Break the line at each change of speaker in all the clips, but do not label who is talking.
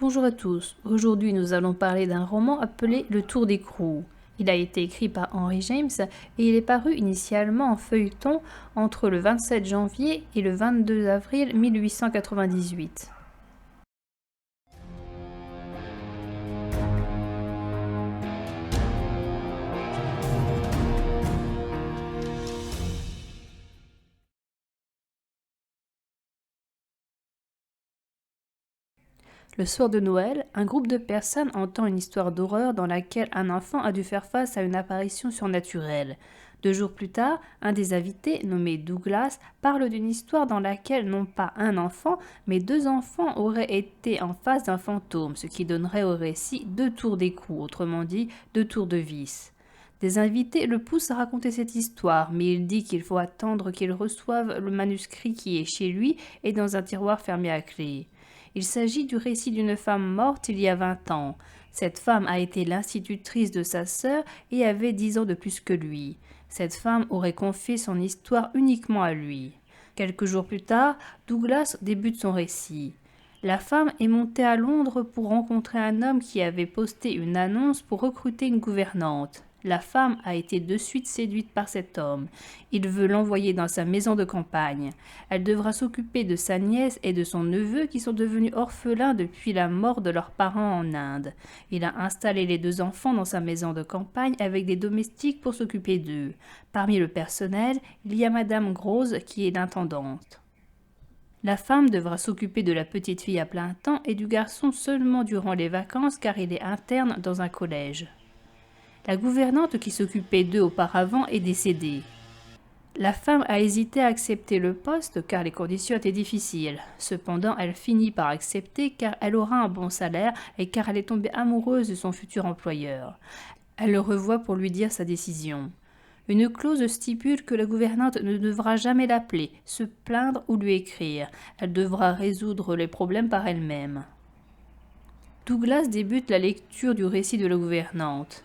Bonjour à tous, aujourd'hui nous allons parler d'un roman appelé Le Tour d'écrou. Il a été écrit par Henry James et il est paru initialement en feuilleton entre le 27 janvier et le 22 avril 1898. Le soir de Noël, un groupe de personnes entend une histoire d'horreur dans laquelle un enfant a dû faire face à une apparition surnaturelle. 2 jours plus tard, un des invités, nommé Douglas, parle d'une histoire dans laquelle non pas un enfant, mais 2 enfants auraient été en face d'un fantôme, ce qui donnerait au récit 2 tours d'écrou, autrement dit 2 tours de vis. Des invités le poussent à raconter cette histoire, mais il dit qu'il faut attendre qu'il reçoive le manuscrit qui est chez lui et dans un tiroir fermé à clé. Il s'agit du récit d'une femme morte il y a 20 ans. Cette femme a été l'institutrice de sa sœur et avait 10 ans de plus que lui. Cette femme aurait confié son histoire uniquement à lui. Quelques jours plus tard, Douglas débute son récit. La femme est montée à Londres pour rencontrer un homme qui avait posté une annonce pour recruter une gouvernante. La femme a été de suite séduite par cet homme. Il veut l'envoyer dans sa maison de campagne. Elle devra s'occuper de sa nièce et de son neveu qui sont devenus orphelins depuis la mort de leurs parents en Inde. Il a installé les 2 enfants dans sa maison de campagne avec des domestiques pour s'occuper d'eux. Parmi le personnel, il y a Madame Grose qui est l'intendante. La femme devra s'occuper de la petite fille à plein temps et du garçon seulement durant les vacances car il est interne dans un collège. La gouvernante qui s'occupait d'eux auparavant est décédée. La femme a hésité à accepter le poste car les conditions étaient difficiles. Cependant, elle finit par accepter car elle aura un bon salaire et car elle est tombée amoureuse de son futur employeur. Elle le revoit pour lui dire sa décision. Une clause stipule que la gouvernante ne devra jamais l'appeler, se plaindre ou lui écrire. Elle devra résoudre les problèmes par elle-même. Douglas débute la lecture du récit de la gouvernante.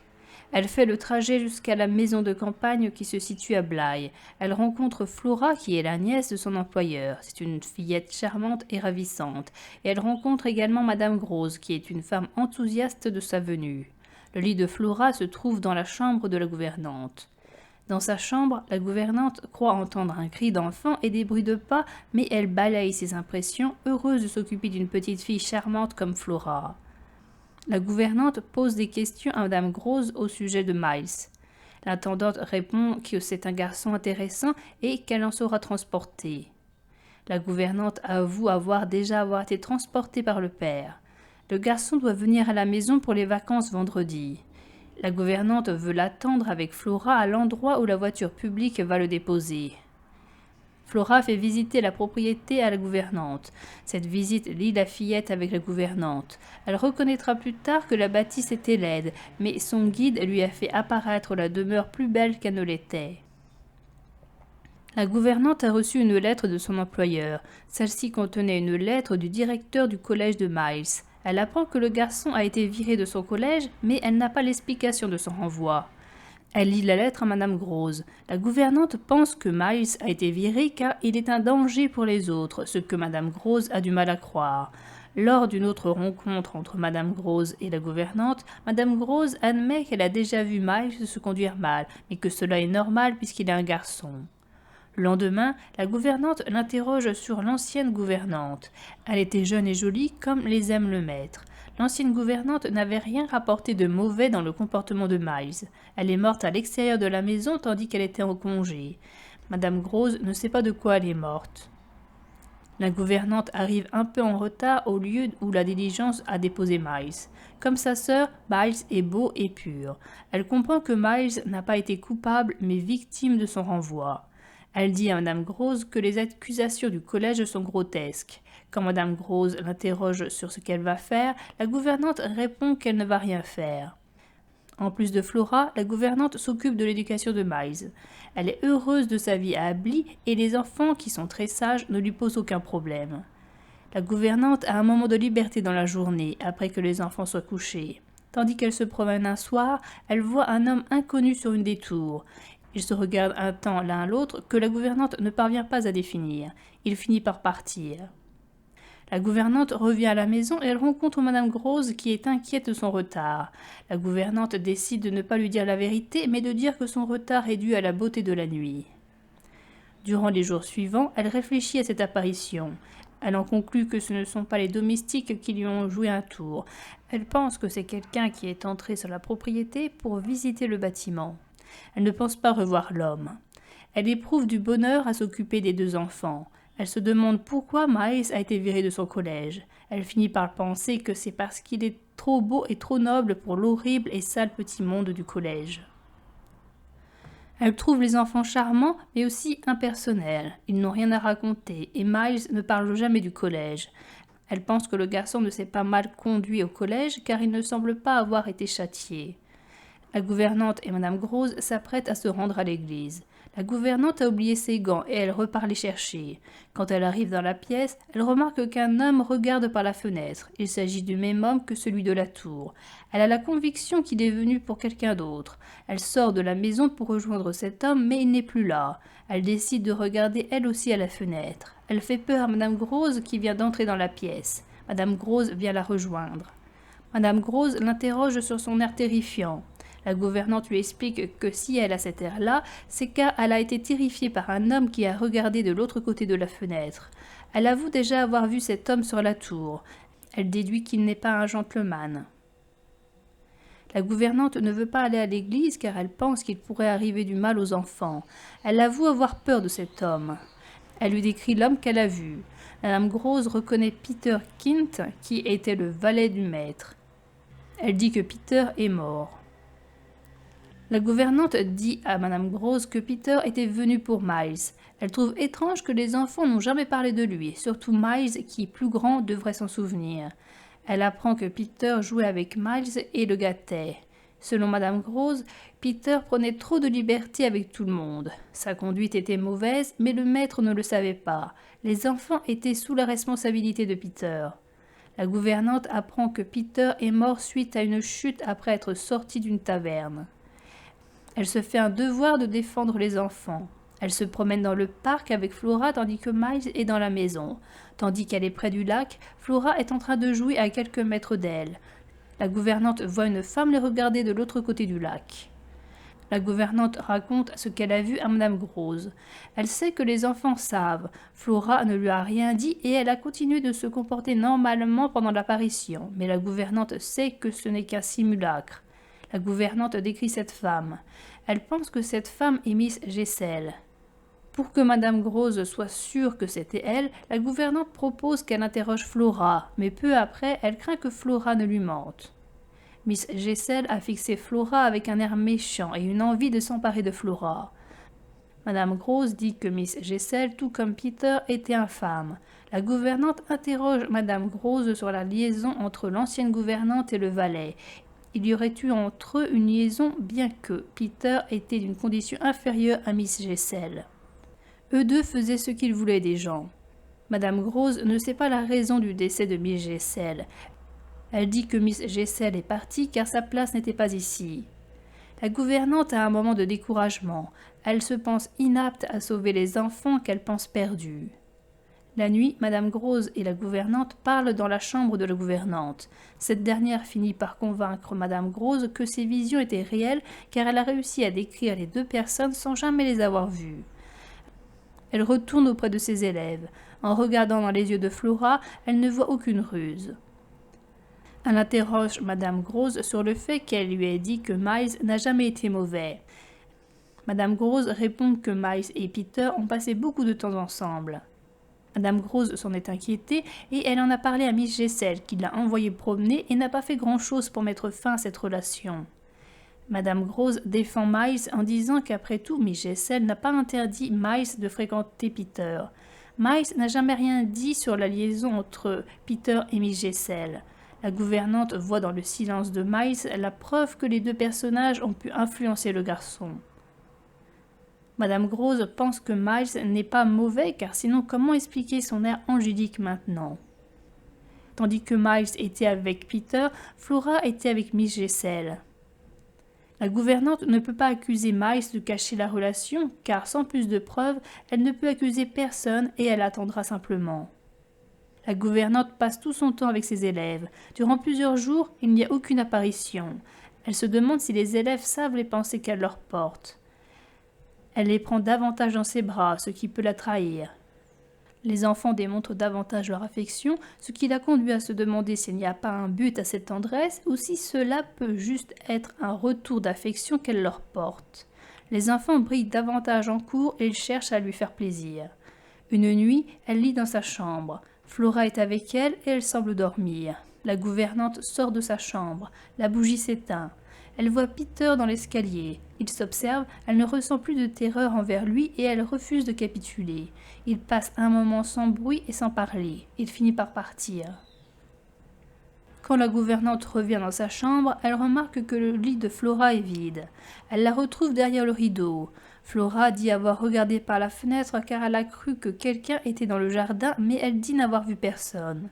Elle fait le trajet jusqu'à la maison de campagne qui se situe à Blaye. Elle rencontre Flora qui est la nièce de son employeur. C'est une fillette charmante et ravissante. Et elle rencontre également Madame Grose qui est une femme enthousiaste de sa venue. Le lit de Flora se trouve dans la chambre de la gouvernante. Dans sa chambre, la gouvernante croit entendre un cri d'enfant et des bruits de pas, mais elle balaye ses impressions, heureuse de s'occuper d'une petite fille charmante comme Flora. La gouvernante pose des questions à Madame Grose au sujet de Miles. L'intendante répond que c'est un garçon intéressant et qu'elle en saura transporter. La gouvernante avoue avoir été transportée par le père. Le garçon doit venir à la maison pour les vacances vendredi. La gouvernante veut l'attendre avec Flora à l'endroit où la voiture publique va le déposer. Flora fait visiter la propriété à la gouvernante. Cette visite lie la fillette avec la gouvernante. Elle reconnaîtra plus tard que la bâtisse était laide, mais son guide lui a fait apparaître la demeure plus belle qu'elle ne l'était. La gouvernante a reçu une lettre de son employeur. Celle-ci contenait une lettre du directeur du collège de Miles. Elle apprend que le garçon a été viré de son collège, mais elle n'a pas l'explication de son renvoi. Elle lit la lettre à Madame Grose. La gouvernante pense que Miles a été viré car il est un danger pour les autres, ce que Madame Grose a du mal à croire. Lors d'une autre rencontre entre Madame Grose et la gouvernante, Madame Grose admet qu'elle a déjà vu Miles se conduire mal, mais que cela est normal puisqu'il est un garçon. Le lendemain, la gouvernante l'interroge sur l'ancienne gouvernante. Elle était jeune et jolie comme les aime le maître. L'ancienne gouvernante n'avait rien rapporté de mauvais dans le comportement de Miles. Elle est morte à l'extérieur de la maison tandis qu'elle était en congé. Madame Grose ne sait pas de quoi elle est morte. La gouvernante arrive un peu en retard au lieu où la diligence a déposé Miles. Comme sa sœur, Miles est beau et pur. Elle comprend que Miles n'a pas été coupable mais victime de son renvoi. Elle dit à Madame Grose que les accusations du collège sont grotesques. Quand Madame Grose l'interroge sur ce qu'elle va faire, la gouvernante répond qu'elle ne va rien faire. En plus de Flora, la gouvernante s'occupe de l'éducation de Miles. Elle est heureuse de sa vie à Ably et les enfants, qui sont très sages, ne lui posent aucun problème. La gouvernante a un moment de liberté dans la journée, après que les enfants soient couchés. Tandis qu'elle se promène un soir, elle voit un homme inconnu sur une des tours. Ils se regardent un temps l'un l'autre que la gouvernante ne parvient pas à définir. Il finit par partir. La gouvernante revient à la maison et elle rencontre Madame Grose qui est inquiète de son retard. La gouvernante décide de ne pas lui dire la vérité, mais de dire que son retard est dû à la beauté de la nuit. Durant les jours suivants, elle réfléchit à cette apparition. Elle en conclut que ce ne sont pas les domestiques qui lui ont joué un tour. Elle pense que c'est quelqu'un qui est entré sur la propriété pour visiter le bâtiment. Elle ne pense pas revoir l'homme. Elle éprouve du bonheur à s'occuper des 2 enfants. Elle se demande pourquoi Miles a été viré de son collège. Elle finit par penser que c'est parce qu'il est trop beau et trop noble pour l'horrible et sale petit monde du collège. Elle trouve les enfants charmants, mais aussi impersonnels. Ils n'ont rien à raconter, et Miles ne parle jamais du collège. Elle pense que le garçon ne s'est pas mal conduit au collège, car il ne semble pas avoir été châtié. La gouvernante et Madame Grose s'apprêtent à se rendre à l'église. La gouvernante a oublié ses gants et elle repart les chercher. Quand elle arrive dans la pièce, elle remarque qu'un homme regarde par la fenêtre. Il s'agit du même homme que celui de la tour. Elle a la conviction qu'il est venu pour quelqu'un d'autre. Elle sort de la maison pour rejoindre cet homme, mais il n'est plus là. Elle décide de regarder elle aussi à la fenêtre. Elle fait peur à Madame Grose qui vient d'entrer dans la pièce. Madame Grose vient la rejoindre. Madame Grose l'interroge sur son air terrifiant. La gouvernante lui explique que si elle a cet air-là, c'est car elle a été terrifiée par un homme qui a regardé de l'autre côté de la fenêtre. Elle avoue déjà avoir vu cet homme sur la tour. Elle déduit qu'il n'est pas un gentleman. La gouvernante ne veut pas aller à l'église car elle pense qu'il pourrait arriver du mal aux enfants. Elle avoue avoir peur de cet homme. Elle lui décrit l'homme qu'elle a vu. Madame Grose reconnaît Peter Quint, qui était le valet du maître. Elle dit que Peter est mort. La gouvernante dit à Madame Grose que Peter était venu pour Miles. Elle trouve étrange que les enfants n'ont jamais parlé de lui, surtout Miles qui, plus grand, devrait s'en souvenir. Elle apprend que Peter jouait avec Miles et le gâtait. Selon Madame Grose, Peter prenait trop de liberté avec tout le monde. Sa conduite était mauvaise, mais le maître ne le savait pas. Les enfants étaient sous la responsabilité de Peter. La gouvernante apprend que Peter est mort suite à une chute après être sorti d'une taverne. Elle se fait un devoir de défendre les enfants. Elle se promène dans le parc avec Flora tandis que Miles est dans la maison. Tandis qu'elle est près du lac, Flora est en train de jouer à quelques mètres d'elle. La gouvernante voit une femme les regarder de l'autre côté du lac. La gouvernante raconte ce qu'elle a vu à Madame Grose. Elle sait que les enfants savent. Flora ne lui a rien dit et elle a continué de se comporter normalement pendant l'apparition. Mais la gouvernante sait que ce n'est qu'un simulacre. La gouvernante décrit cette femme. Elle pense que cette femme est Miss Jessel. Pour que Madame Grose soit sûre que c'était elle, la gouvernante propose qu'elle interroge Flora, mais peu après, elle craint que Flora ne lui mente. Miss Jessel a fixé Flora avec un air méchant et une envie de s'emparer de Flora. Madame Grose dit que Miss Jessel, tout comme Peter, était infâme. La gouvernante interroge Madame Grose sur la liaison entre l'ancienne gouvernante et le valet. Il y aurait eu entre eux une liaison, bien que Peter était d'une condition inférieure à Miss Jessel. Eux deux faisaient ce qu'ils voulaient des gens. Madame Grose ne sait pas la raison du décès de Miss Jessel. Elle dit que Miss Jessel est partie car sa place n'était pas ici. La gouvernante a un moment de découragement. Elle se pense inapte à sauver les enfants qu'elle pense perdus. La nuit, Madame Grose et la gouvernante parlent dans la chambre de la gouvernante. Cette dernière finit par convaincre Madame Grose que ses visions étaient réelles car elle a réussi à décrire les 2 personnes sans jamais les avoir vues. Elle retourne auprès de ses élèves. En regardant dans les yeux de Flora, elle ne voit aucune ruse. Elle interroge Madame Grose sur le fait qu'elle lui ait dit que Miles n'a jamais été mauvais. Madame Grose répond que Miles et Peter ont passé beaucoup de temps ensemble. Madame Grose s'en est inquiétée et elle en a parlé à Miss Jessel qui l'a envoyée promener et n'a pas fait grand-chose pour mettre fin à cette relation. Madame Grose défend Miles en disant qu'après tout, Miss Jessel n'a pas interdit Miles de fréquenter Peter. Miles n'a jamais rien dit sur la liaison entre Peter et Miss Jessel. La gouvernante voit dans le silence de Miles la preuve que les 2 personnages ont pu influencer le garçon. Madame Grose pense que Miles n'est pas mauvais car sinon comment expliquer son air angélique maintenant? Tandis que Miles était avec Peter, Flora était avec Miss Jessel. La gouvernante ne peut pas accuser Miles de cacher la relation car sans plus de preuves, elle ne peut accuser personne et elle attendra simplement. La gouvernante passe tout son temps avec ses élèves. Durant plusieurs jours, il n'y a aucune apparition. Elle se demande si les élèves savent les pensées qu'elle leur porte. Elle les prend davantage dans ses bras, ce qui peut la trahir. Les enfants démontrent davantage leur affection, ce qui la conduit à se demander s'il n'y a pas un but à cette tendresse ou si cela peut juste être un retour d'affection qu'elle leur porte. Les enfants brillent davantage en cours et ils cherchent à lui faire plaisir. Une nuit, elle lit dans sa chambre. Flora est avec elle et elle semble dormir. La gouvernante sort de sa chambre. La bougie s'éteint. Elle voit Peter dans l'escalier. Il s'observe, elle ne ressent plus de terreur envers lui et elle refuse de capituler. Il passe un moment sans bruit et sans parler. Il finit par partir. Quand la gouvernante revient dans sa chambre, elle remarque que le lit de Flora est vide. Elle la retrouve derrière le rideau. Flora dit avoir regardé par la fenêtre car elle a cru que quelqu'un était dans le jardin, mais elle dit n'avoir vu personne.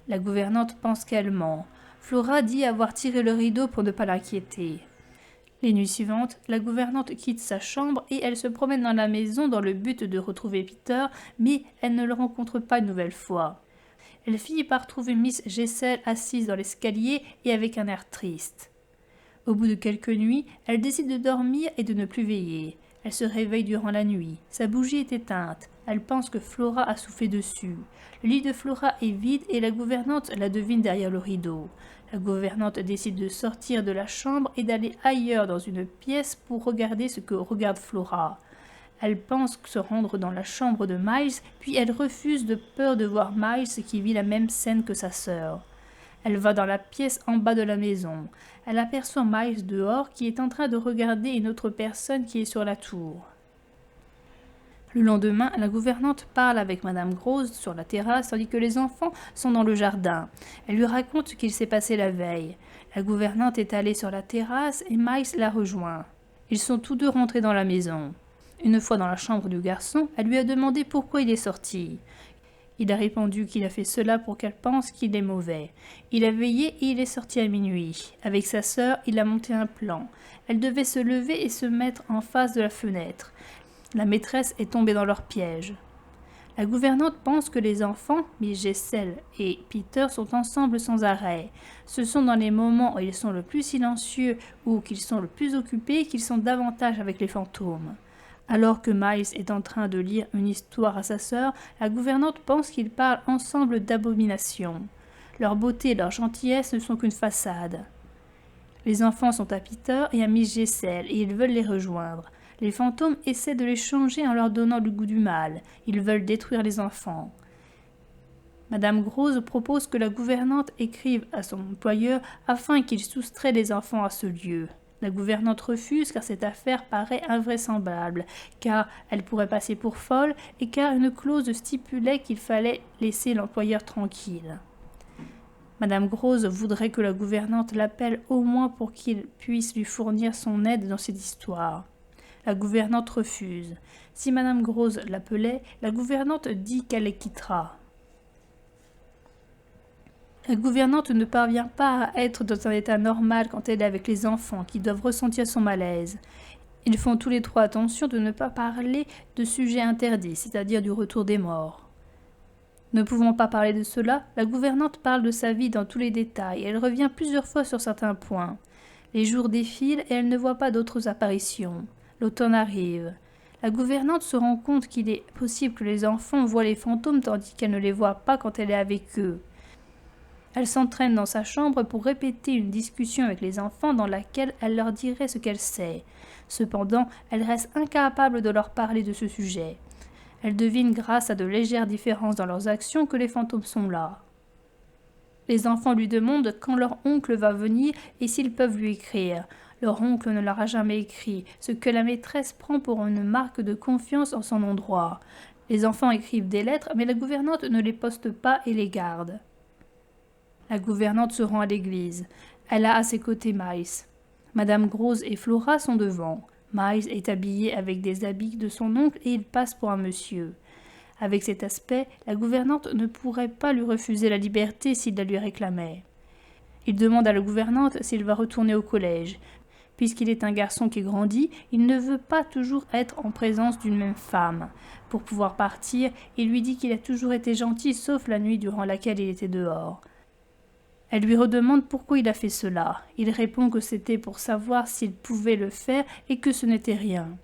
La gouvernante pense qu'elle ment. Flora dit avoir tiré le rideau pour ne pas l'inquiéter. Les nuits suivantes, la gouvernante quitte sa chambre et elle se promène dans la maison dans le but de retrouver Peter, mais elle ne le rencontre pas une nouvelle fois. Elle finit par trouver Miss Jessel assise dans l'escalier et avec un air triste. Au bout de quelques nuits, elle décide de dormir et de ne plus veiller. Elle se réveille durant la nuit. Sa bougie est éteinte. Elle pense que Flora a soufflé dessus. Le lit de Flora est vide et la gouvernante la devine derrière le rideau. La gouvernante décide de sortir de la chambre et d'aller ailleurs dans une pièce pour regarder ce que regarde Flora. Elle pense se rendre dans la chambre de Miles, puis elle refuse de peur de voir Miles qui vit la même scène que sa sœur. Elle va dans la pièce en bas de la maison. Elle aperçoit Miles dehors qui est en train de regarder une autre personne qui est sur la tour. Le lendemain, la gouvernante parle avec Madame Grosse sur la terrasse tandis que les enfants sont dans le jardin. Elle lui raconte ce qu'il s'est passé la veille. La gouvernante est allée sur la terrasse et Miles la rejoint. Ils sont tous deux rentrés dans la maison. Une fois dans la chambre du garçon, elle lui a demandé pourquoi il est sorti. Il a répondu qu'il a fait cela pour qu'elle pense qu'il est mauvais. Il a veillé et il est sorti à minuit. Avec sa sœur, il a monté un plan. Elle devait se lever et se mettre en face de la fenêtre. La maîtresse est tombée dans leur piège. La gouvernante pense que les enfants, Miss Jessel et Peter, sont ensemble sans arrêt. Ce sont dans les moments où ils sont le plus silencieux ou qu'ils sont le plus occupés qu'ils sont davantage avec les fantômes. Alors que Miles est en train de lire une histoire à sa sœur, la gouvernante pense qu'ils parlent ensemble d'abominations. Leur beauté et leur gentillesse ne sont qu'une façade. Les enfants sont à Peter et à Miss Jessel et ils veulent les rejoindre. Les fantômes essaient de les changer en leur donnant le goût du mal. Ils veulent détruire les enfants. Madame Grosse propose que la gouvernante écrive à son employeur afin qu'il soustrait les enfants à ce lieu. La gouvernante refuse car cette affaire paraît invraisemblable, car elle pourrait passer pour folle et car une clause stipulait qu'il fallait laisser l'employeur tranquille. Madame Grosse voudrait que la gouvernante l'appelle au moins pour qu'il puisse lui fournir son aide dans cette histoire. La gouvernante refuse. Si Madame Grosse l'appelait, la gouvernante dit qu'elle les quittera. La gouvernante ne parvient pas à être dans un état normal quand elle est avec les enfants qui doivent ressentir son malaise. Ils font tous les trois attention de ne pas parler de sujets interdits, c'est-à-dire du retour des morts. Ne pouvant pas parler de cela, la gouvernante parle de sa vie dans tous les détails. Elle revient plusieurs fois sur certains points. Les jours défilent et elle ne voit pas d'autres apparitions. L'automne arrive. La gouvernante se rend compte qu'il est possible que les enfants voient les fantômes tandis qu'elle ne les voit pas quand elle est avec eux. Elle s'entraîne dans sa chambre pour répéter une discussion avec les enfants dans laquelle elle leur dirait ce qu'elle sait. Cependant, elle reste incapable de leur parler de ce sujet. Elle devine grâce à de légères différences dans leurs actions que les fantômes sont là. Les enfants lui demandent quand leur oncle va venir et s'ils peuvent lui écrire. Leur oncle ne leur a jamais écrit, ce que la maîtresse prend pour une marque de confiance en son endroit. Les enfants écrivent des lettres, mais la gouvernante ne les poste pas et les garde. La gouvernante se rend à l'église. Elle a à ses côtés Miles. Madame Grosse et Flora sont devant. Miles est habillé avec des habits de son oncle et il passe pour un monsieur. Avec cet aspect, la gouvernante ne pourrait pas lui refuser la liberté s'il la lui réclamait. Il demande à la gouvernante s'il va retourner au collège. Puisqu'il est un garçon qui grandit, il ne veut pas toujours être en présence d'une même femme. Pour pouvoir partir, il lui dit qu'il a toujours été gentil sauf la nuit durant laquelle il était dehors. Elle lui redemande pourquoi il a fait cela. Il répond que c'était pour savoir s'il pouvait le faire et que ce n'était rien.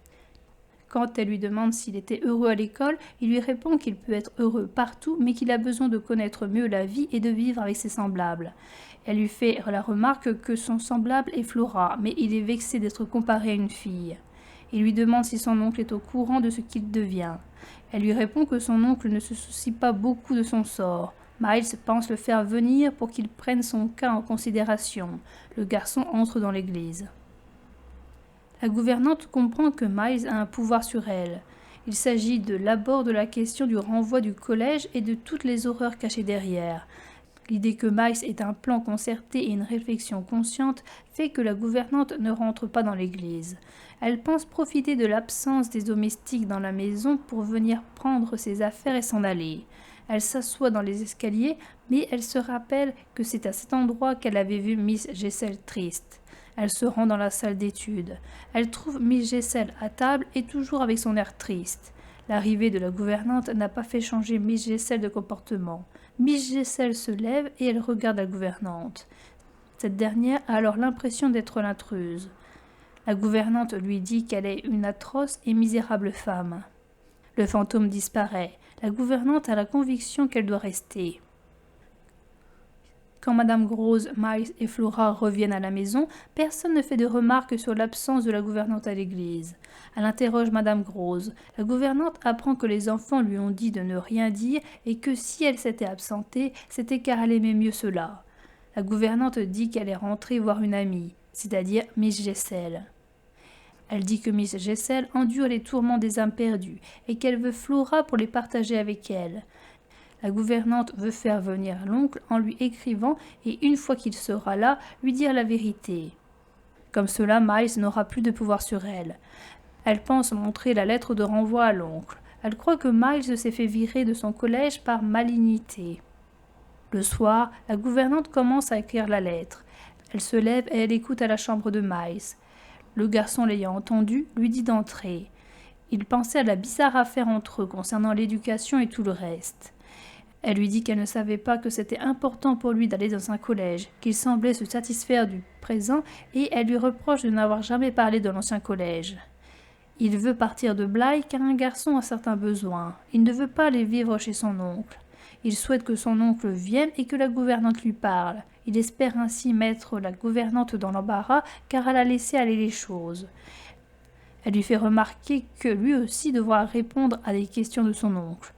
Quand elle lui demande s'il était heureux à l'école, il lui répond qu'il peut être heureux partout, mais qu'il a besoin de connaître mieux la vie et de vivre avec ses semblables. Elle lui fait la remarque que son semblable est Flora, mais il est vexé d'être comparé à une fille. Il lui demande si son oncle est au courant de ce qu'il devient. Elle lui répond que son oncle ne se soucie pas beaucoup de son sort. Miles pense le faire venir pour qu'il prenne son cas en considération. Le garçon entre dans l'église. La gouvernante comprend que Miles a un pouvoir sur elle. Il s'agit de l'abord de la question du renvoi du collège et de toutes les horreurs cachées derrière. L'idée que Miles ait un plan concerté et une réflexion consciente fait que la gouvernante ne rentre pas dans l'église. Elle pense profiter de l'absence des domestiques dans la maison pour venir prendre ses affaires et s'en aller. Elle s'assoit dans les escaliers, mais elle se rappelle que c'est à cet endroit qu'elle avait vu Miss Jessel triste. Elle se rend dans la salle d'études. Elle trouve Miss Jessel à table et toujours avec son air triste. L'arrivée de la gouvernante n'a pas fait changer Miss Jessel de comportement. Miss Jessel se lève et elle regarde la gouvernante. Cette dernière a alors l'impression d'être l'intruse. La gouvernante lui dit qu'elle est une atroce et misérable femme. Le fantôme disparaît. La gouvernante a la conviction qu'elle doit rester. Quand Madame Grose, Miles et Flora reviennent à la maison, personne ne fait de remarques sur l'absence de la gouvernante à l'église. Elle interroge Madame Grose. La gouvernante apprend que les enfants lui ont dit de ne rien dire et que si elle s'était absentée, c'était car elle aimait mieux cela. La gouvernante dit qu'elle est rentrée voir une amie, c'est-à-dire Miss Jessel. Elle dit que Miss Jessel endure les tourments des âmes perdues et qu'elle veut Flora pour les partager avec elle. La gouvernante veut faire venir l'oncle en lui écrivant et une fois qu'il sera là, lui dire la vérité. Comme cela, Miles n'aura plus de pouvoir sur elle. Elle pense montrer la lettre de renvoi à l'oncle. Elle croit que Miles s'est fait virer de son collège par malignité. Le soir, la gouvernante commence à écrire la lettre. Elle se lève et elle écoute à la chambre de Miles. Le garçon l'ayant entendu, lui dit d'entrer. Il pensait à la bizarre affaire entre eux concernant l'éducation et tout le reste. Elle lui dit qu'elle ne savait pas que c'était important pour lui d'aller dans un collège, qu'il semblait se satisfaire du présent et elle lui reproche de n'avoir jamais parlé de l'ancien collège. Il veut partir de Bly car un garçon a certains besoins. Il ne veut pas aller vivre chez son oncle. Il souhaite que son oncle vienne et que la gouvernante lui parle. Il espère ainsi mettre la gouvernante dans l'embarras car elle a laissé aller les choses. Elle lui fait remarquer que lui aussi devra répondre à des questions de son oncle.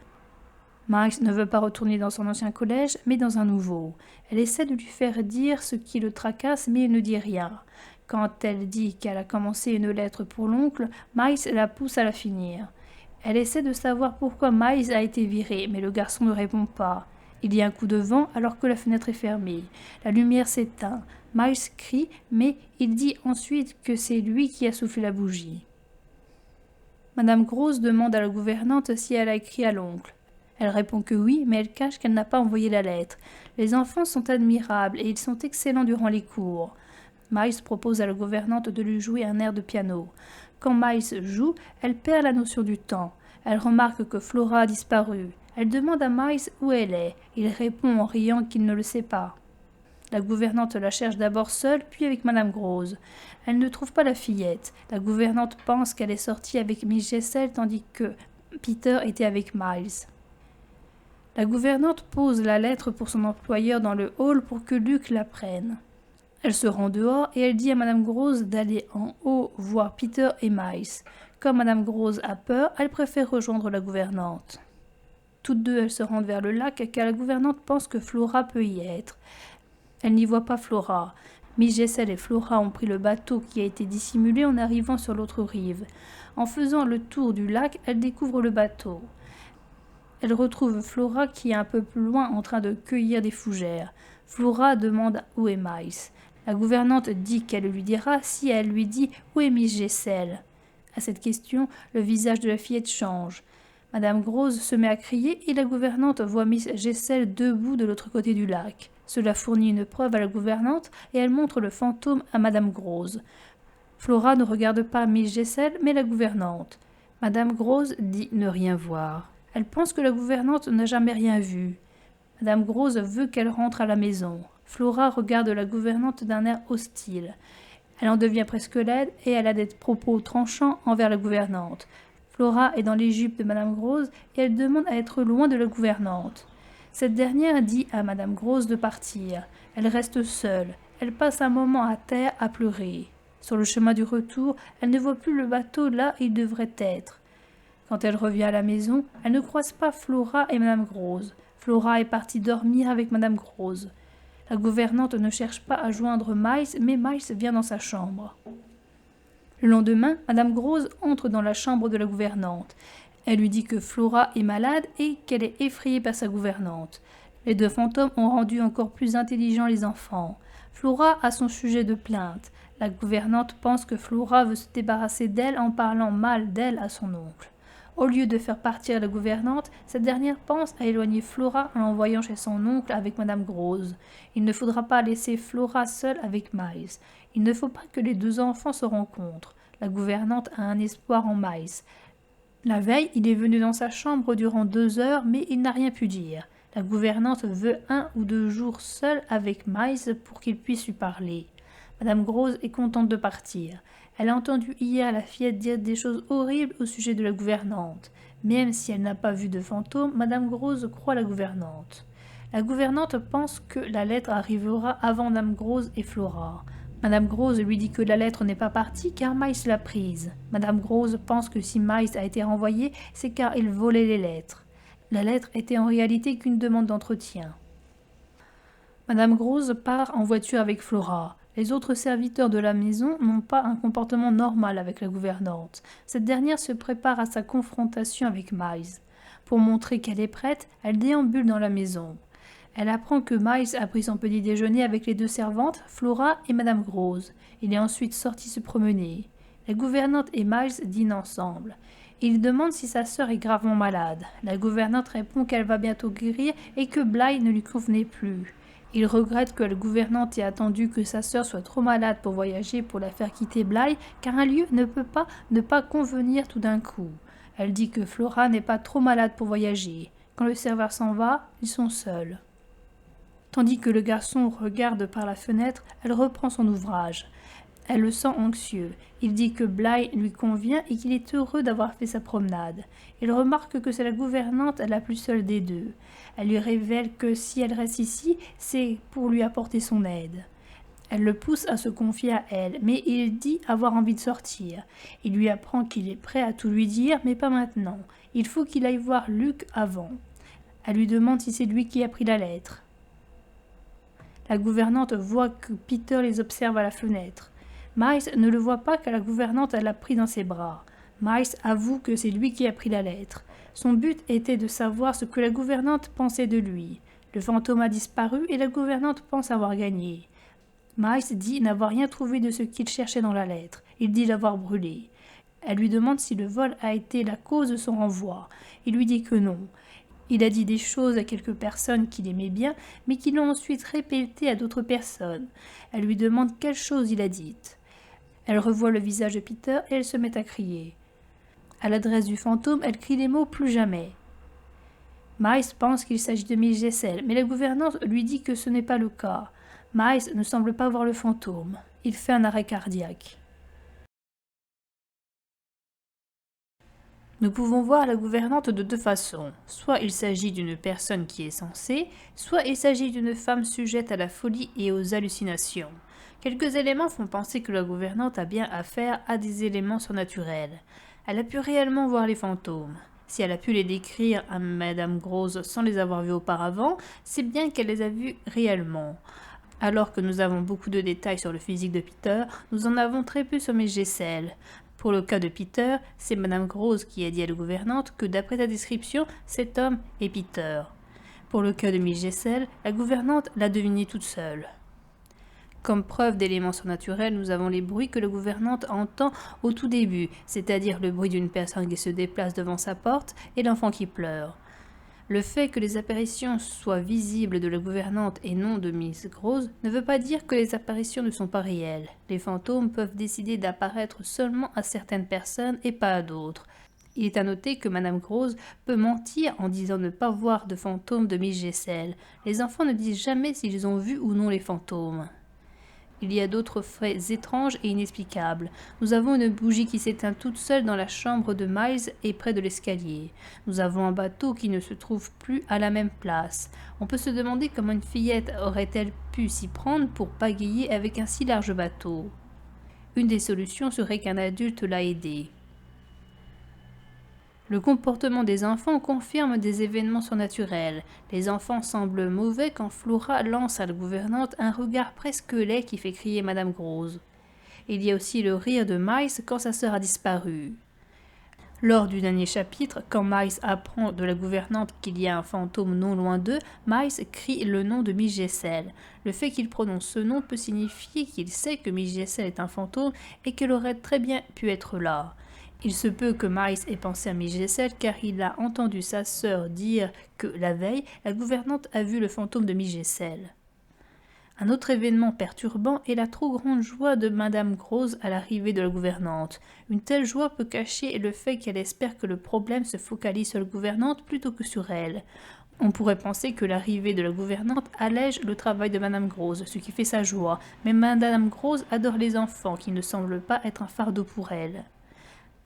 Miles ne veut pas retourner dans son ancien collège, mais dans un nouveau. Elle essaie de lui faire dire ce qui le tracasse, mais il ne dit rien. Quand elle dit qu'elle a commencé une lettre pour l'oncle, Miles la pousse à la finir. Elle essaie de savoir pourquoi Miles a été viré, mais le garçon ne répond pas. Il y a un coup de vent alors que la fenêtre est fermée. La lumière s'éteint. Miles crie, mais il dit ensuite que c'est lui qui a soufflé la bougie. Madame Grose demande à la gouvernante si elle a écrit à l'oncle. Elle répond que oui, mais elle cache qu'elle n'a pas envoyé la lettre. Les enfants sont admirables et ils sont excellents durant les cours. Miles propose à la gouvernante de lui jouer un air de piano. Quand Miles joue, elle perd la notion du temps. Elle remarque que Flora a disparu. Elle demande à Miles où elle est. Il répond en riant qu'il ne le sait pas. La gouvernante la cherche d'abord seule, puis avec Madame Grose. Elle ne trouve pas la fillette. La gouvernante pense qu'elle est sortie avec Miss Jessel tandis que Peter était avec Miles. La gouvernante pose la lettre pour son employeur dans le hall pour que Luc la prenne. Elle se rend dehors et elle dit à Madame Grose d'aller en haut voir Peter et Miles. Comme Madame Grose a peur, elle préfère rejoindre la gouvernante. Toutes deux, elles se rendent vers le lac car la gouvernante pense que Flora peut y être. Elle n'y voit pas Flora. Miss Jessel et Flora ont pris le bateau qui a été dissimulé en arrivant sur l'autre rive. En faisant le tour du lac, elles découvrent le bateau. Elle retrouve Flora qui est un peu plus loin en train de cueillir des fougères. Flora demande où est Miles. La gouvernante dit qu'elle lui dira si elle lui dit où est Miss Jessel. À cette question, le visage de la fillette change. Madame Grose se met à crier et la gouvernante voit Miss Jessel debout de l'autre côté du lac. Cela fournit une preuve à la gouvernante et elle montre le fantôme à Madame Grose. Flora ne regarde pas Miss Gessel, mais la gouvernante. Madame Grose dit ne rien voir. Elle pense que la gouvernante n'a jamais rien vu. Madame Grose veut qu'elle rentre à la maison. Flora regarde la gouvernante d'un air hostile. Elle en devient presque laide et elle a des propos tranchants envers la gouvernante. Flora est dans les jupes de Madame Grose et elle demande à être loin de la gouvernante. Cette dernière dit à Madame Grose de partir. Elle reste seule. Elle passe un moment à terre à pleurer. Sur le chemin du retour, elle ne voit plus le bateau là où il devrait être. Quand elle revient à la maison, elle ne croise pas Flora et Madame Grose. Flora est partie dormir avec Madame Grose. La gouvernante ne cherche pas à joindre Miles, mais Miles vient dans sa chambre. Le lendemain, Madame Grose entre dans la chambre de la gouvernante. Elle lui dit que Flora est malade et qu'elle est effrayée par sa gouvernante. Les deux fantômes ont rendu encore plus intelligents les enfants. Flora a son sujet de plainte. La gouvernante pense que Flora veut se débarrasser d'elle en parlant mal d'elle à son oncle. Au lieu de faire partir la gouvernante, cette dernière pense à éloigner Flora en l'envoyant chez son oncle avec Madame Grose. Il ne faudra pas laisser Flora seule avec Miles. Il ne faut pas que les deux enfants se rencontrent. La gouvernante a un espoir en Miles. La veille, il est venu dans sa chambre durant 2 heures, mais il n'a rien pu dire. La gouvernante veut 1 ou 2 jours seule avec Miles pour qu'il puisse lui parler. Madame Grose est contente de partir. Elle a entendu hier la fillette dire des choses horribles au sujet de la gouvernante. Même si elle n'a pas vu de fantôme, Madame Grose croit la gouvernante. La gouvernante pense que la lettre arrivera avant Madame Grose et Flora. Madame Grose lui dit que la lettre n'est pas partie car Miles l'a prise. Madame Grose pense que si Miles a été renvoyé, c'est car il volait les lettres. La lettre était en réalité qu'une demande d'entretien. Madame Grose part en voiture avec Flora. Les autres serviteurs de la maison n'ont pas un comportement normal avec la gouvernante. Cette dernière se prépare à sa confrontation avec Miles. Pour montrer qu'elle est prête, elle déambule dans la maison. Elle apprend que Miles a pris son petit déjeuner avec les 2 servantes, Flora et Madame Grose. Il est ensuite sorti se promener. La gouvernante et Miles dînent ensemble. Il demande si sa sœur est gravement malade. La gouvernante répond qu'elle va bientôt guérir et que Bly ne lui convenait plus. Il regrette que la gouvernante ait attendu que sa sœur soit trop malade pour voyager pour la faire quitter Bly, car un lieu ne peut pas ne pas convenir tout d'un coup. Elle dit que Flora n'est pas trop malade pour voyager. Quand le serveur s'en va, ils sont seuls. Tandis que le garçon regarde par la fenêtre, elle reprend son ouvrage. Elle le sent anxieux. Il dit que Bly lui convient et qu'il est heureux d'avoir fait sa promenade. Il remarque que c'est la gouvernante la plus seule des deux. Elle lui révèle que si elle reste ici, c'est pour lui apporter son aide. Elle le pousse à se confier à elle, mais il dit avoir envie de sortir. Il lui apprend qu'il est prêt à tout lui dire, mais pas maintenant. Il faut qu'il aille voir Luc avant. Elle lui demande si c'est lui qui a pris la lettre. La gouvernante voit que Peter les observe à la fenêtre. Miles ne le voit pas car la gouvernante l'a pris dans ses bras. Miles avoue que c'est lui qui a pris la lettre. Son but était de savoir ce que la gouvernante pensait de lui. Le fantôme a disparu et la gouvernante pense avoir gagné. Miles dit n'avoir rien trouvé de ce qu'il cherchait dans la lettre. Il dit l'avoir brûlée. Elle lui demande si le vol a été la cause de son renvoi. Il lui dit que non. Il a dit des choses à quelques personnes qu'il aimait bien, mais qui l'ont ensuite répétées à d'autres personnes. Elle lui demande quelle chose il a dites. Elle revoit le visage de Peter et elle se met à crier. À l'adresse du fantôme, elle crie les mots « plus jamais ». Miles pense qu'il s'agit de Miss Gessel, mais la gouvernante lui dit que ce n'est pas le cas. Miles ne semble pas voir le fantôme. Il fait un arrêt cardiaque. Nous pouvons voir la gouvernante de 2 façons. Soit il s'agit d'une personne qui est censée, soit il s'agit d'une femme sujette à la folie et aux hallucinations. Quelques éléments font penser que la gouvernante a bien affaire à des éléments surnaturels. Elle a pu réellement voir les fantômes. Si elle a pu les décrire à Madame Grose sans les avoir vus auparavant, c'est bien qu'elle les a vus réellement. Alors que nous avons beaucoup de détails sur le physique de Peter, nous en avons très peu sur Miss Gessel. Pour le cas de Peter, c'est Madame Grose qui a dit à la gouvernante que d'après sa description, cet homme est Peter. Pour le cas de Miss Gessel, la gouvernante l'a deviné toute seule. Comme preuve d'éléments surnaturels, nous avons les bruits que la gouvernante entend au tout début, c'est-à-dire le bruit d'une personne qui se déplace devant sa porte et l'enfant qui pleure. Le fait que les apparitions soient visibles de la gouvernante et non de Miss Grose ne veut pas dire que les apparitions ne sont pas réelles. Les fantômes peuvent décider d'apparaître seulement à certaines personnes et pas à d'autres. Il est à noter que Madame Grose peut mentir en disant ne pas voir de fantômes de Miss Gessel. Les enfants ne disent jamais s'ils ont vu ou non les fantômes. Il y a d'autres faits étranges et inexplicables. Nous avons une bougie qui s'éteint toute seule dans la chambre de Miles et près de l'escalier. Nous avons un bateau qui ne se trouve plus à la même place. On peut se demander comment une fillette aurait-elle pu s'y prendre pour pagayer avec un si large bateau. Une des solutions serait qu'un adulte l'a aidée. Le comportement des enfants confirme des événements surnaturels. Les enfants semblent mauvais quand Flora lance à la gouvernante un regard presque laid qui fait crier Madame Grose. Il y a aussi le rire de Miles quand sa sœur a disparu. Lors du dernier chapitre, quand Miles apprend de la gouvernante qu'il y a un fantôme non loin d'eux, Miles crie le nom de Miss Gessel. Le fait qu'il prononce ce nom peut signifier qu'il sait que Miss Gessel est un fantôme et qu'elle aurait très bien pu être là. Il se peut que Miles ait pensé à Miss Gessel car il a entendu sa sœur dire que, la veille, la gouvernante a vu le fantôme de Miss Gessel. Un autre événement perturbant est la trop grande joie de Madame Grose à l'arrivée de la gouvernante. Une telle joie peut cacher le fait qu'elle espère que le problème se focalise sur la gouvernante plutôt que sur elle. On pourrait penser que l'arrivée de la gouvernante allège le travail de Madame Grose, ce qui fait sa joie, mais Madame Grose adore les enfants qui ne semblent pas être un fardeau pour elle.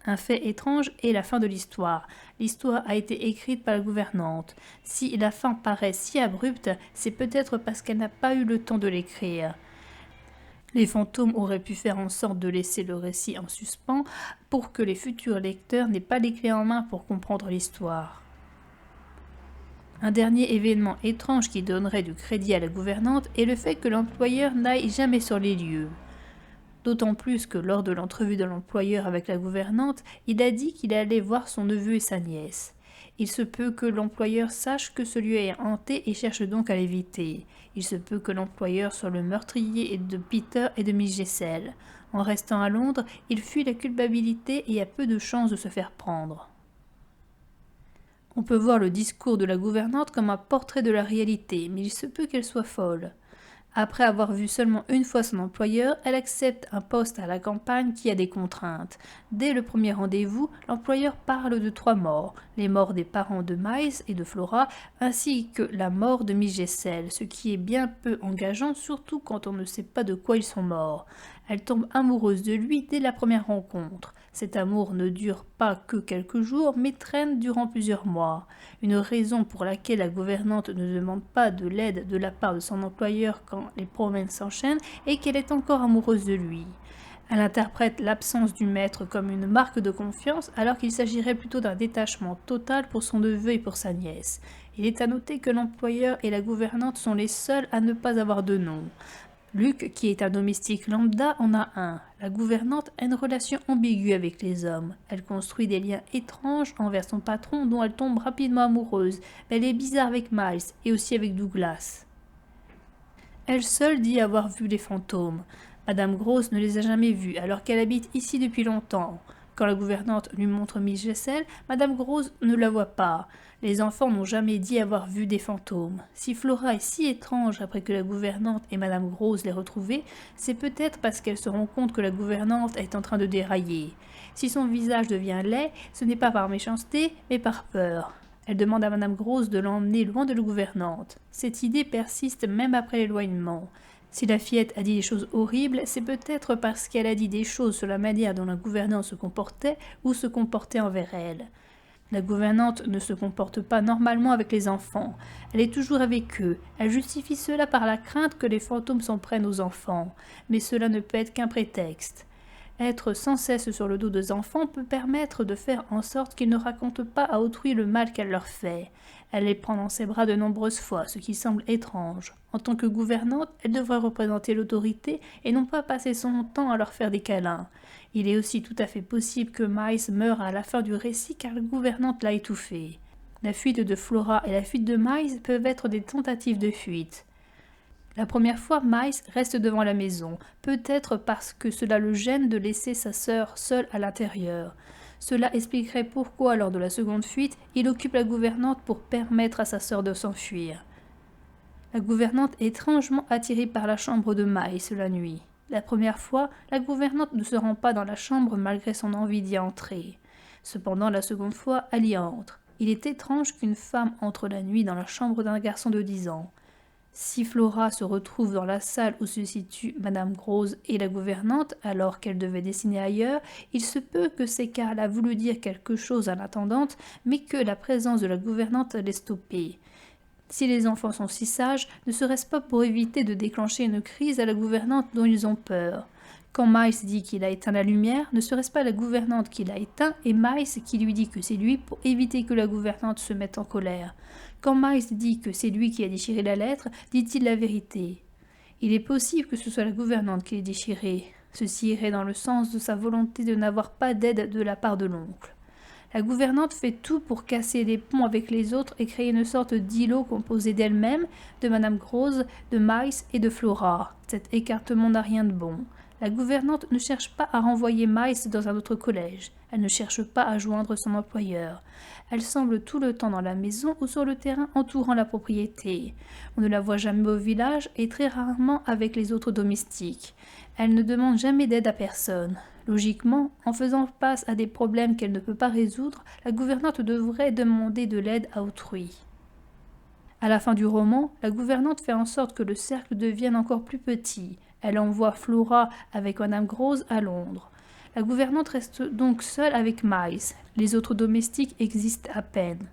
Un fait étrange est la fin de l'histoire. L'histoire a été écrite par la gouvernante. Si la fin paraît si abrupte, c'est peut-être parce qu'elle n'a pas eu le temps de l'écrire. Les fantômes auraient pu faire en sorte de laisser le récit en suspens pour que les futurs lecteurs n'aient pas les clés en main pour comprendre l'histoire. Un dernier événement étrange qui donnerait du crédit à la gouvernante est le fait que l'employeur n'aille jamais sur les lieux. D'autant plus que lors de l'entrevue de l'employeur avec la gouvernante, il a dit qu'il allait voir son neveu et sa nièce. Il se peut que l'employeur sache que ce lieu est hanté et cherche donc à l'éviter. Il se peut que l'employeur soit le meurtrier de Peter et de Miss Gessel. En restant à Londres, il fuit la culpabilité et a peu de chances de se faire prendre. On peut voir le discours de la gouvernante comme un portrait de la réalité, mais il se peut qu'elle soit folle. Après avoir vu seulement une fois son employeur, elle accepte un poste à la campagne qui a des contraintes. Dès le premier rendez-vous, l'employeur parle de 3 morts, les morts des parents de Miles et de Flora, ainsi que la mort de Miss Gessel, ce qui est bien peu engageant, surtout quand on ne sait pas de quoi ils sont morts. Elle tombe amoureuse de lui dès la première rencontre. Cet amour ne dure pas que quelques jours, mais traîne durant plusieurs mois. Une raison pour laquelle la gouvernante ne demande pas de l'aide de la part de son employeur quand les promesses s'enchaînent est qu'elle est encore amoureuse de lui. Elle interprète l'absence du maître comme une marque de confiance alors qu'il s'agirait plutôt d'un détachement total pour son neveu et pour sa nièce. Il est à noter que l'employeur et la gouvernante sont les seuls à ne pas avoir de nom. Luc, qui est un domestique lambda, en a un. La gouvernante a une relation ambiguë avec les hommes. Elle construit des liens étranges envers son patron dont elle tombe rapidement amoureuse. Mais elle est bizarre avec Miles et aussi avec Douglas. Elle seule dit avoir vu les fantômes. Madame Grose ne les a jamais vus alors qu'elle habite ici depuis longtemps. Quand la gouvernante lui montre Miss Gessel, Madame Grose ne la voit pas. Les enfants n'ont jamais dit avoir vu des fantômes. Si Flora est si étrange après que la gouvernante et Madame Grose l'aient retrouvée, c'est peut-être parce qu'elle se rend compte que la gouvernante est en train de dérailler. Si son visage devient laid, ce n'est pas par méchanceté, mais par peur. Elle demande à Madame Grose de l'emmener loin de la gouvernante. Cette idée persiste même après l'éloignement. Si la fillette a dit des choses horribles, c'est peut-être parce qu'elle a dit des choses sur la manière dont la gouvernante se comportait ou se comportait envers elle. La gouvernante ne se comporte pas normalement avec les enfants. Elle est toujours avec eux. Elle justifie cela par la crainte que les fantômes s'en prennent aux enfants. Mais cela ne peut être qu'un prétexte. Être sans cesse sur le dos des enfants peut permettre de faire en sorte qu'ils ne racontent pas à autrui le mal qu'elle leur fait. Elle les prend dans ses bras de nombreuses fois, ce qui semble étrange. En tant que gouvernante, elle devrait représenter l'autorité et non pas passer son temps à leur faire des câlins. Il est aussi tout à fait possible que Miles meure à la fin du récit car la gouvernante l'a étouffé. La fuite de Flora et la fuite de Miles peuvent être des tentatives de fuite. La première fois, Miles reste devant la maison, peut-être parce que cela le gêne de laisser sa sœur seule à l'intérieur. Cela expliquerait pourquoi, lors de la seconde fuite, il occupe la gouvernante pour permettre à sa sœur de s'enfuir. La gouvernante est étrangement attirée par la chambre de Miles la nuit. La première fois, la gouvernante ne se rend pas dans la chambre malgré son envie d'y entrer. Cependant, la seconde fois, elle y entre. Il est étrange qu'une femme entre la nuit dans la chambre d'un garçon de 10 ans. Si Flora se retrouve dans la salle où se situe Madame Grose et la gouvernante, alors qu'elle devait dessiner ailleurs, il se peut que c'est car elle a voulu dire quelque chose à l'intendante, mais que la présence de la gouvernante l'ait stoppée. Si les enfants sont si sages, ne serait-ce pas pour éviter de déclencher une crise à la gouvernante dont ils ont peur? Quand Miles dit qu'il a éteint la lumière, ne serait-ce pas la gouvernante qui l'a éteint et Miles qui lui dit que c'est lui pour éviter que la gouvernante se mette en colère? Quand Miles dit que c'est lui qui a déchiré la lettre, dit-il la vérité? Il est possible que ce soit la gouvernante qui l'ait déchirée. Ceci irait dans le sens de sa volonté de n'avoir pas d'aide de la part de l'oncle. La gouvernante fait tout pour casser les ponts avec les autres et créer une sorte d'îlot composé d'elle-même, de Madame Grose, de Miles et de Flora. Cet écartement n'a rien de bon. La gouvernante ne cherche pas à renvoyer Miles dans un autre collège. Elle ne cherche pas à joindre son employeur. Elle semble tout le temps dans la maison ou sur le terrain entourant la propriété. On ne la voit jamais au village et très rarement avec les autres domestiques. Elle ne demande jamais d'aide à personne. Logiquement, en faisant face à des problèmes qu'elle ne peut pas résoudre, la gouvernante devrait demander de l'aide à autrui. À la fin du roman, la gouvernante fait en sorte que le cercle devienne encore plus petit. Elle envoie Flora avec Madame Grose à Londres. La gouvernante reste donc seule avec Miles. Les autres domestiques existent à peine.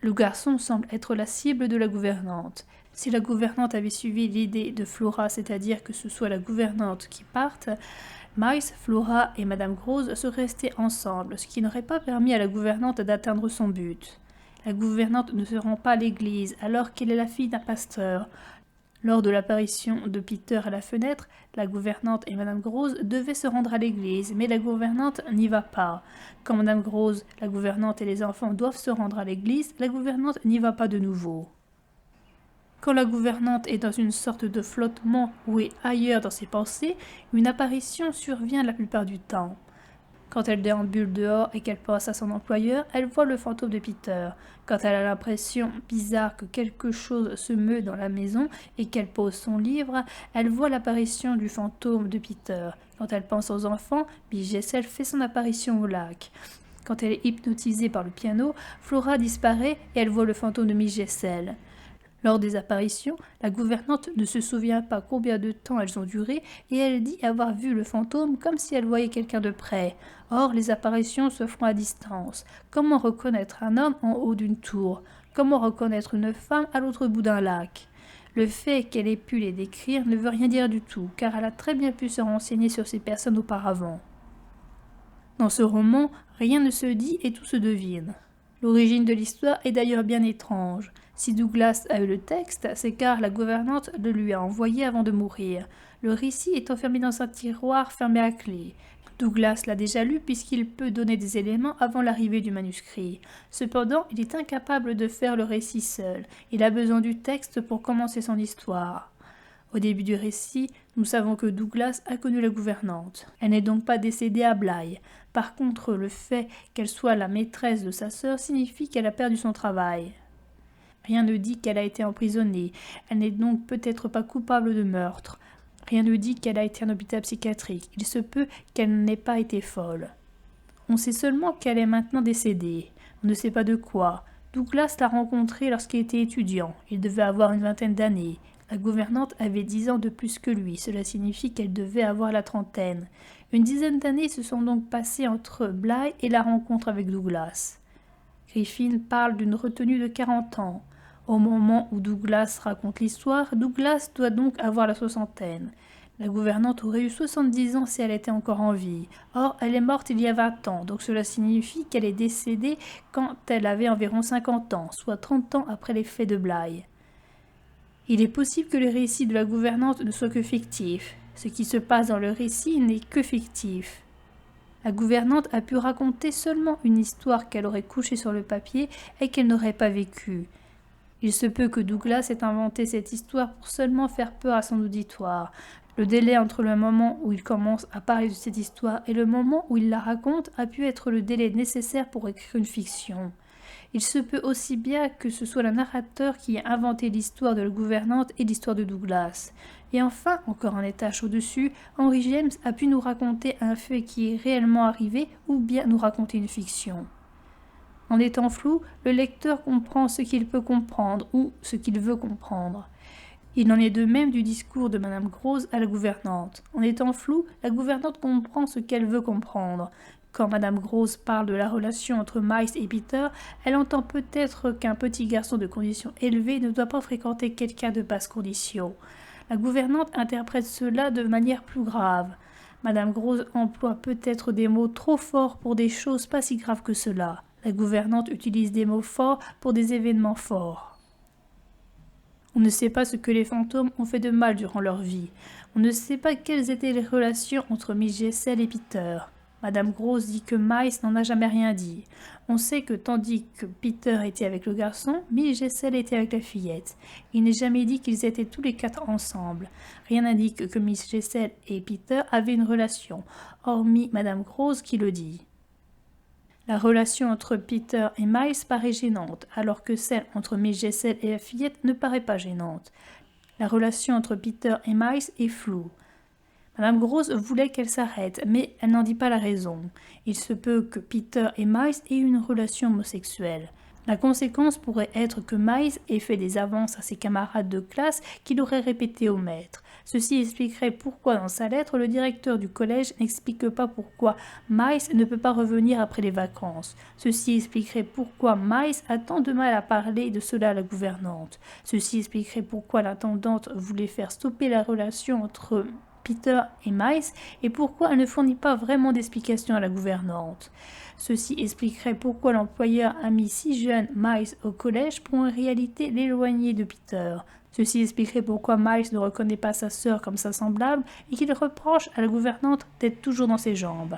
Le garçon semble être la cible de la gouvernante. Si la gouvernante avait suivi l'idée de Flora, c'est-à-dire que ce soit la gouvernante qui parte, Miles, Flora et Madame Grose seraient restés ensemble, ce qui n'aurait pas permis à la gouvernante d'atteindre son but. La gouvernante ne se rend pas à l'église alors qu'elle est la fille d'un pasteur. Lors de l'apparition de Peter à la fenêtre, la gouvernante et Madame Grose devaient se rendre à l'église, mais la gouvernante n'y va pas. Quand Madame Grose, la gouvernante et les enfants doivent se rendre à l'église, la gouvernante n'y va pas de nouveau. Quand la gouvernante est dans une sorte de flottement ou est ailleurs dans ses pensées, une apparition survient la plupart du temps. Quand elle déambule dehors et qu'elle pense à son employeur, elle voit le fantôme de Peter. Quand elle a l'impression bizarre que quelque chose se meut dans la maison et qu'elle pose son livre, elle voit l'apparition du fantôme de Peter. Quand elle pense aux enfants, Miss Jessel fait son apparition au lac. Quand elle est hypnotisée par le piano, Flora disparaît et elle voit le fantôme de Miss Jessel. Lors des apparitions, la gouvernante ne se souvient pas combien de temps elles ont duré et elle dit avoir vu le fantôme comme si elle voyait quelqu'un de près. Or, les apparitions se font à distance. Comment reconnaître un homme en haut d'une tour? Comment reconnaître une femme à l'autre bout d'un lac? Le fait qu'elle ait pu les décrire ne veut rien dire du tout, car elle a très bien pu se renseigner sur ces personnes auparavant. Dans ce roman, rien ne se dit et tout se devine. L'origine de l'histoire est d'ailleurs bien étrange. Si Douglas a eu le texte, c'est car la gouvernante le lui a envoyé avant de mourir. Le récit est enfermé dans un tiroir fermé à clé. Douglas l'a déjà lu puisqu'il peut donner des éléments avant l'arrivée du manuscrit. Cependant, il est incapable de faire le récit seul. Il a besoin du texte pour commencer son histoire. Au début du récit, nous savons que Douglas a connu la gouvernante. Elle n'est donc pas décédée à Bly. Par contre, le fait qu'elle soit la maîtresse de sa sœur signifie qu'elle a perdu son travail. Rien ne dit qu'elle a été emprisonnée. Elle n'est donc peut-être pas coupable de meurtre. Rien ne dit qu'elle a été en hôpital psychiatrique. Il se peut qu'elle n'ait pas été folle. On sait seulement qu'elle est maintenant décédée. On ne sait pas de quoi. Douglas l'a rencontrée lorsqu'il était étudiant. Il devait avoir une vingtaine d'années. La gouvernante avait 10 ans de plus que lui. Cela signifie qu'elle devait avoir la trentaine. Une dizaine d'années se sont donc passées entre Bly et la rencontre avec Douglas. Griffin parle d'une retenue de 40 ans. Au moment où Douglas raconte l'histoire, Douglas doit donc avoir la soixantaine. La gouvernante aurait eu 70 ans si elle était encore en vie. Or, elle est morte il y a 20 ans, donc cela signifie qu'elle est décédée quand elle avait environ 50 ans, soit 30 ans après les faits de Bly. Il est possible que le récit de la gouvernante ne soit que fictif. Ce qui se passe dans le récit n'est que fictif. La gouvernante a pu raconter seulement une histoire qu'elle aurait couchée sur le papier et qu'elle n'aurait pas vécue. Il se peut que Douglas ait inventé cette histoire pour seulement faire peur à son auditoire. Le délai entre le moment où il commence à parler de cette histoire et le moment où il la raconte a pu être le délai nécessaire pour écrire une fiction. Il se peut aussi bien que ce soit le narrateur qui ait inventé l'histoire de la gouvernante et l'histoire de Douglas. Et enfin, encore un étage au-dessus, Henry James a pu nous raconter un fait qui est réellement arrivé ou bien nous raconter une fiction. En étant flou, le lecteur comprend ce qu'il peut comprendre ou ce qu'il veut comprendre. Il en est de même du discours de Madame Grose à la gouvernante. En étant flou, la gouvernante comprend ce qu'elle veut comprendre. Quand Madame Grose parle de la relation entre Miles et Peter, elle entend peut-être qu'un petit garçon de condition élevée ne doit pas fréquenter quelqu'un de basse condition. La gouvernante interprète cela de manière plus grave. Madame Grose emploie peut-être des mots trop forts pour des choses pas si graves que cela. La gouvernante utilise des mots forts pour des événements forts. On ne sait pas ce que les fantômes ont fait de mal durant leur vie. On ne sait pas quelles étaient les relations entre Miss Jessel et Peter. Madame Grose dit que Miles n'en a jamais rien dit. On sait que tandis que Peter était avec le garçon, Miss Jessel était avec la fillette. Il n'est jamais dit qu'ils étaient tous les quatre ensemble. Rien n'indique que Miss Jessel et Peter avaient une relation, hormis Madame Grose qui le dit. La relation entre Peter et Miles paraît gênante, alors que celle entre Miss Jessel et la fillette ne paraît pas gênante. La relation entre Peter et Miles est floue. Madame Grose voulait qu'elle s'arrête, mais elle n'en dit pas la raison. Il se peut que Peter et Miles aient une relation homosexuelle. La conséquence pourrait être que Miles ait fait des avances à ses camarades de classe qu'il aurait répétées au maître. Ceci expliquerait pourquoi dans sa lettre, le directeur du collège n'explique pas pourquoi Miles ne peut pas revenir après les vacances. Ceci expliquerait pourquoi Miles a tant de mal à parler de cela à la gouvernante. Ceci expliquerait pourquoi l'intendante voulait faire stopper la relation entre Peter et Miles et pourquoi elle ne fournit pas vraiment d'explications à la gouvernante. Ceci expliquerait pourquoi l'employeur a mis si jeune Miles au collège pour en réalité l'éloigner de Peter. Ceci expliquerait pourquoi Miles ne reconnaît pas sa sœur comme sa semblable et qu'il reproche à la gouvernante d'être toujours dans ses jambes.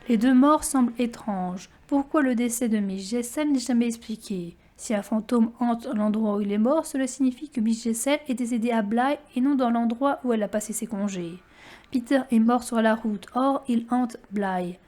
Les deux morts semblent étranges. Pourquoi le décès de Miss Jessel n'est jamais expliqué? Si un fantôme hante l'endroit où il est mort, cela signifie que Miss Jessel est décédée à Bly et non dans l'endroit où elle a passé ses congés. Peter est mort sur la route, or il hante Bly.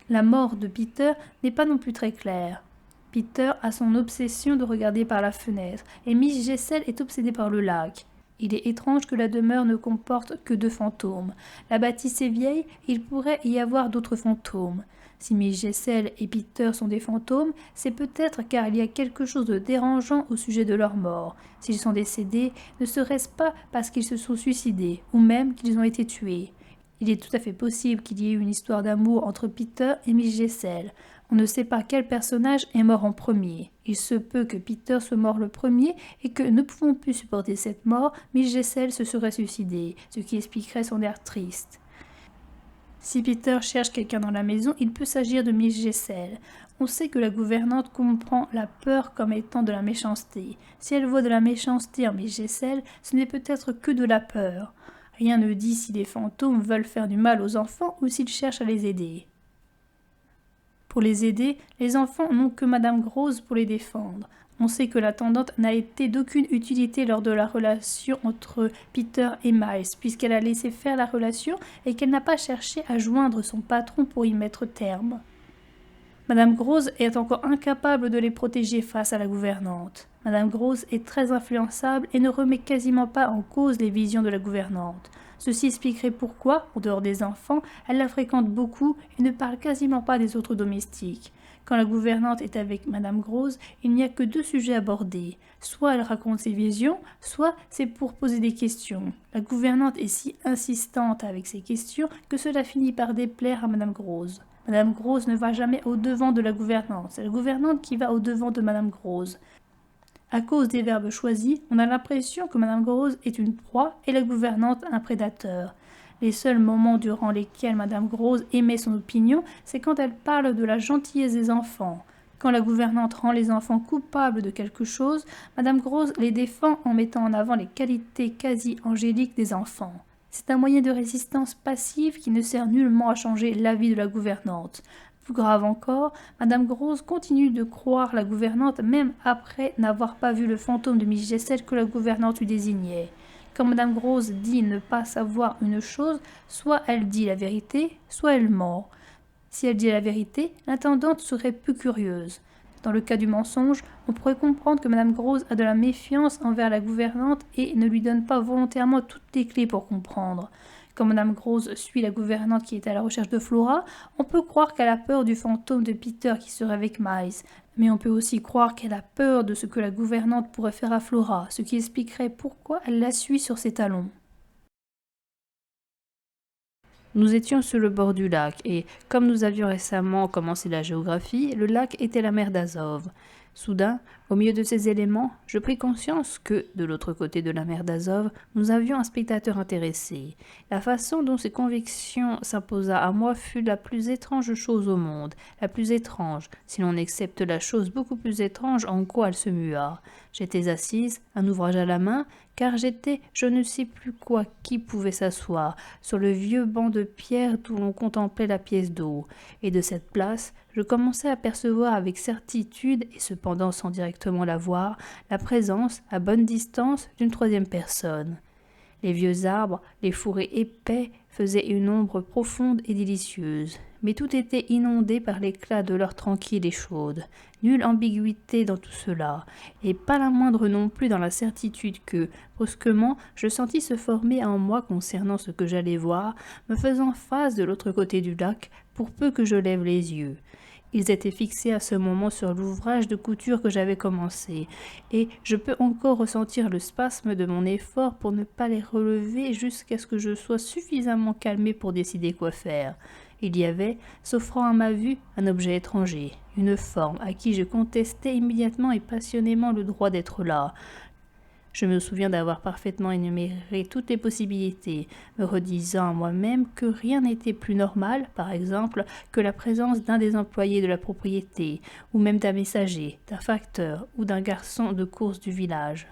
La mort de Peter n'est pas non plus très claire. Peter a son obsession de regarder par la fenêtre, et Miss Jessel est obsédée par le lac. Il est étrange que la demeure ne comporte que 2 fantômes. La bâtisse est vieille, il pourrait y avoir d'autres fantômes. Si Miss Jessel et Peter sont des fantômes, c'est peut-être car il y a quelque chose de dérangeant au sujet de leur mort. S'ils sont décédés, ne serait-ce pas parce qu'ils se sont suicidés, ou même qu'ils ont été tués. Il est tout à fait possible qu'il y ait eu une histoire d'amour entre Peter et Miss Jessel. On ne sait pas quel personnage est mort en premier. Il se peut que Peter soit mort le premier et que, ne pouvant plus supporter cette mort, Miss Jessel se serait suicidée, ce qui expliquerait son air triste. Si Peter cherche quelqu'un dans la maison, il peut s'agir de Miss Jessel. On sait que la gouvernante comprend la peur comme étant de la méchanceté. Si elle voit de la méchanceté en Miss Jessel, ce n'est peut-être que de la peur. Rien ne dit si les fantômes veulent faire du mal aux enfants ou s'ils cherchent à les aider. Pour les aider, les enfants n'ont que Madame Grose pour les défendre. On sait que l'intendante n'a été d'aucune utilité lors de la relation entre Peter et Miles, puisqu'elle a laissé faire la relation et qu'elle n'a pas cherché à joindre son patron pour y mettre terme. Madame Grose est encore incapable de les protéger face à la gouvernante. Madame Grose est très influençable et ne remet quasiment pas en cause les visions de la gouvernante. Ceci expliquerait pourquoi, en dehors des enfants, elle la fréquente beaucoup et ne parle quasiment pas des autres domestiques. Quand la gouvernante est avec Madame Grose, il n'y a que 2 sujets abordés. Soit elle raconte ses visions, soit c'est pour poser des questions. La gouvernante est si insistante avec ses questions que cela finit par déplaire à Madame Grose. Madame Grose ne va jamais au-devant de la gouvernante, c'est la gouvernante qui va au-devant de Madame Grose. À cause des verbes choisis, on a l'impression que Madame Grose est une proie et la gouvernante un prédateur. Les seuls moments durant lesquels Madame Grose émet son opinion, c'est quand elle parle de la gentillesse des enfants. Quand la gouvernante rend les enfants coupables de quelque chose, Madame Grose les défend en mettant en avant les qualités quasi angéliques des enfants. C'est un moyen de résistance passive qui ne sert nullement à changer l'avis de la gouvernante. Plus grave encore, Madame Grose continue de croire la gouvernante même après n'avoir pas vu le fantôme de Miss Jessel que la gouvernante lui désignait. Quand Madame Grosse dit ne pas savoir une chose, soit elle dit la vérité, soit elle ment. Si elle dit la vérité, l'intendante serait peu curieuse. Dans le cas du mensonge, on pourrait comprendre que Madame Grosse a de la méfiance envers la gouvernante et ne lui donne pas volontairement toutes les clés pour comprendre. Quand Madame Grosse suit la gouvernante qui est à la recherche de Flora, on peut croire qu'elle a peur du fantôme de Peter qui serait avec Miles, mais on peut aussi croire qu'elle a peur de ce que la gouvernante pourrait faire à Flora, ce qui expliquerait pourquoi elle la suit sur ses talons. Nous étions sur le bord du lac et, comme nous avions récemment commencé la géographie, le lac était la mer d'Azov. Soudain, au milieu de ces éléments, je pris conscience que, de l'autre côté de la mer d'Azov, nous avions un spectateur intéressé. La façon dont ces convictions s'imposa à moi fut la plus étrange chose au monde, la plus étrange, si l'on accepte la chose beaucoup plus étrange en quoi elle se mua. J'étais assise, un ouvrage à la main, car j'étais je ne sais plus quoi qui pouvait s'asseoir, sur le vieux banc de pierre d'où l'on contemplait la pièce d'eau, et de cette place, je commençais à percevoir avec certitude, et cependant sans directement la voir, la présence, à bonne distance, d'une troisième personne. Les vieux arbres, les fourrés épais, faisaient une ombre profonde et délicieuse, mais tout était inondé par l'éclat de l'heure tranquille et chaude. Nulle ambiguïté dans tout cela, et pas la moindre non plus dans la certitude que, brusquement, je sentis se former en moi concernant ce que j'allais voir, me faisant face de l'autre côté du lac, pour peu que je lève les yeux. Ils étaient fixés à ce moment sur l'ouvrage de couture que j'avais commencé, et je peux encore ressentir le spasme de mon effort pour ne pas les relever jusqu'à ce que je sois suffisamment calmé pour décider quoi faire. Il y avait, s'offrant à ma vue, un objet étranger, une forme à qui je contestais immédiatement et passionnément le droit d'être là. Je me souviens d'avoir parfaitement énuméré toutes les possibilités, me redisant à moi-même que rien n'était plus normal, par exemple, que la présence d'un des employés de la propriété, ou même d'un messager, d'un facteur ou d'un garçon de course du village.